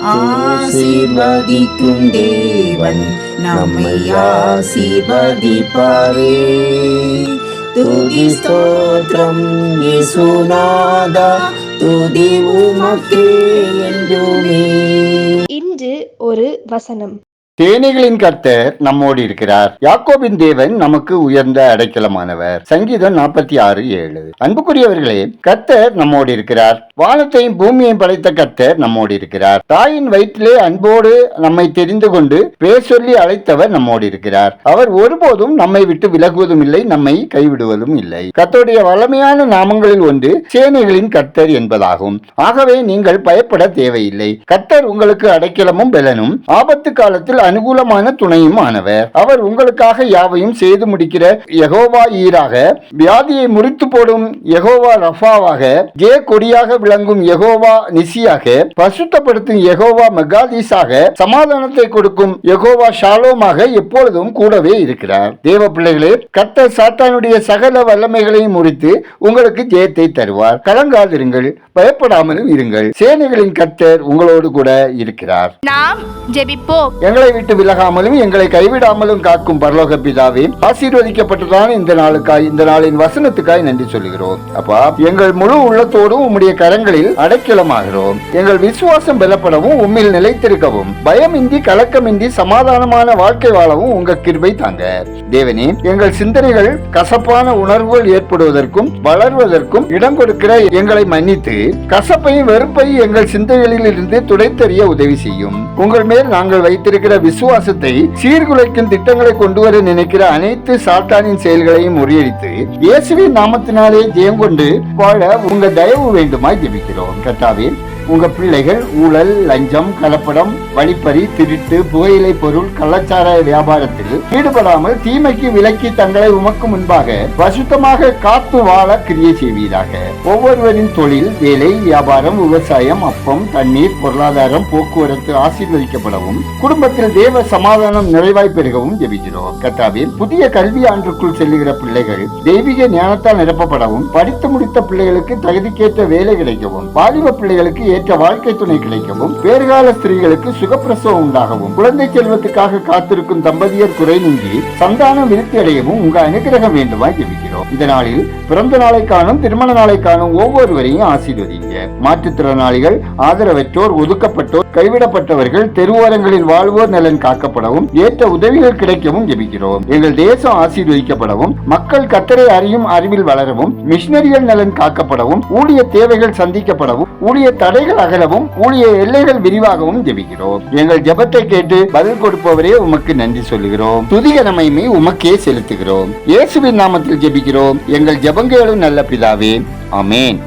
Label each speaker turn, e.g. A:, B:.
A: ஆசீர்வதிக்கும் தேவன் நம்மை ஆசீர்வதிப்பாரே. துதி ஸ்தோத்திரம் இயேசுநாதா, துதி உமக்கே என்றுமே.
B: இன்று ஒரு வசனம்.
C: சேனைகளின் கர்த்தர் நம்மோடு இருக்கிறார். யாக்கோபின் தேவன் நமக்கு உயர்ந்த அடைக்கலமானவர். சங்கீதம் 46:7. அன்புக்குரியவர்களே, கர்த்தர் நம்மோடு இருக்கிறார். வானத்தையும் பூமியையும் படைத்த கர்த்தர் நம்மோடு இருக்கிறார். தாயின் வயிற்றிலே அன்போடு நம்மை தெரிந்து கொண்டு பேர் சொல்லி அழைத்தவர் நம்மோடு இருக்கிறார். அவர் ஒருபோதும் நம்மை விட்டு விலகுவதும் இல்லை, நம்மை கைவிடுவதும் இல்லை. கர்த்தருடைய வல்லமையான நாமங்களில் ஒன்று சேனைகளின் கர்த்தர் என்பதாகும். ஆகவே நீங்கள் பயப்பட தேவையில்லை. கர்த்தர் உங்களுக்கு அடைக்கலமும் பெலனும், ஆபத்து காலத்தில் அனுகூலமான துணையும் ஆனவர். அவர் உங்களுக்காக யாவையும் செய்து முடிக்கிற யெகோவா ஈராக, வியாதியை முறித்து போடும் யெகோவா ரஃபாவாக, ஜே கொடியாக விளங்கும் யெகோவா நிசியாக, பசுத்தப்படுத்தும் யெகோவா மெகாதீஸாக, சமாதானத்தை கொடுக்கும் யெகோவா ஷாலோமாக எப்பொழுதும் கூடவே இருக்கிறார். தேவ பிள்ளைகளே, கர்த்தர் சாத்தானுடைய சகல வல்லமைகளையும் முறித்து உங்களுக்கு ஜெயத்தை தருவார். கலங்காதிருங்கள், பயப்படாமலும் இருங்கள். சேனைகளின் கர்த்தர் உங்களோடு கூட இருக்கிறார்.
B: நாம் ஜெபிப்போம்.
C: எங்களை விட்டு விலகாமலும் எங்களை கைவிடாமலும் காக்கும் பரலோக பிதாவே, ஆசீர்வதிக்கப்பட்டதான இந்த நாளுக்காய், இந்த நாளின் வசனத்துக்காய் நன்றி சொல்கிறோம். அப்பா, எங்கள் முழு உள்ளத்தோடும் உம்முடைய கரங்களில் அடைக்கலமாகிறோம். எங்கள் விசுவாசம் பலப்படவும், உம்மில் நிலைத்திருக்கவும், பயமின்றி கலக்கமின்றி சமாதானமான வாழ்க்கை வாழவும் உங்க கிருபை தாங்க. தேவனே, எங்கள் சிந்தனைகள் கசப்பான உணர்வுகள் ஏற்படுவதற்கும் வளர்வதற்கும் இடம் கொடுக்கிற எங்களை மன்னித்து, கசப்பையும் வெறுப்பையும் எங்கள் சிந்தைகளில் இருந்து துடைத்தறிய உதவி செய்யும். உங்கள் மேல் நாங்கள் வைத்திருக்கிற விசுவாசத்தை சீர்குலைக்கும் திட்டங்களை கொண்டு வர நினைக்கிற அனைத்து சாத்தானின் செயல்களையும் முறியடித்து இயேசுவின் நாமத்தினாலே ஜெயம் கொண்டு வாழ உங்க தயவு வேண்டுமாய் ஜெபிக்கிறோம். கர்த்தாவே, உங்க பிள்ளைகள் ஊழல், லஞ்சம், கலப்படம், வழிப்பறி, திருட்டு, புகையிலை பொருள், கள்ளச்சார வியாபாரத்தில் ஈடுபடாமல் தீமைக்கு விலக்கி தங்களை உமக்கு முன்பாக பசுத்தமாக காத்து வாழ கிரியை செய்வீராக. ஒவ்வொருவரின் தொழில், வேலை, வியாபாரம், விவசாயம், அப்பம், தண்ணீர், பொருளாதாரம், போக்குவரத்து ஆசீர்வதிக்கப்படவும், குடும்பத்தில் தேவ சமாதானம் நிறைவாய் பெருகவும் ஜெபிக்கிறோம். கர்த்தாவே, புதிய கல்வி ஆண்டுக்குள் செல்லுகிற பிள்ளைகள் தெய்வீக ஞானத்தால் நிரப்பப்படவும், படித்து முடித்த பிள்ளைகளுக்கு தகுதிக்கேற்ற வேலை கிடைக்கவும், வாலிப பிள்ளைகளுக்கு ஏற்ற வாழ்க்கை துணை கிடைக்கவும், பேறுகால ஸ்திரீகளுக்கு சுகப்பிரசவம் உண்டாகவும், குழந்தை செல்வத்துக்காக காத்திருக்கும் தம்பதியர் குறை நீங்கி சந்தானம் விருத்தி அடையவும் உங்க அனுகிரகம் வேண்டுமாய் ஜெபிக்கிறோம். இந்த நாளில் பிறந்த நாளை காணும், திருமண நாளை காணும் ஒவ்வொருவரையும் ஆசீர்வதிங்க. மாற்றுத்திறனாளிகள், ஆதரவற்றோர், ஒதுக்கப்பட்டோர், கைவிடப்பட்டவர்கள், தெருவோரங்களில் வாழ்வோர் நலன் காக்கப்படவும், ஏற்ற உதவிகள் கிடைக்கவும் ஜெபிக்கிறோம். எங்கள் தேசம் ஆசீர்வதிக்கப்படவும், மக்கள் கர்த்தரை அறியும் அறிவில் வளரவும், மிஷனரிகள் நலன் காக்கப்படவும், ஊழிய தேவைகள் சந்திக்கப்படவும், ஊழிய தடைகள் அகலவும், ஊழிய எல்லைகள் விரிவாகவும் ஜெபிக்கிறோம். எங்கள் ஜெபத்தை கேட்டு பதில் கொடுப்பவரே உமக்கு நன்றி சொல்லுகிறோம். துதிக நமைமை உமக்கே செலுத்துகிறோம். இயேசுவின் நாமத்தில் ஜெபிக்கிறோம் எங்கள் ஜெபங்களும் நல்ல பிதாவே, ஆமென்.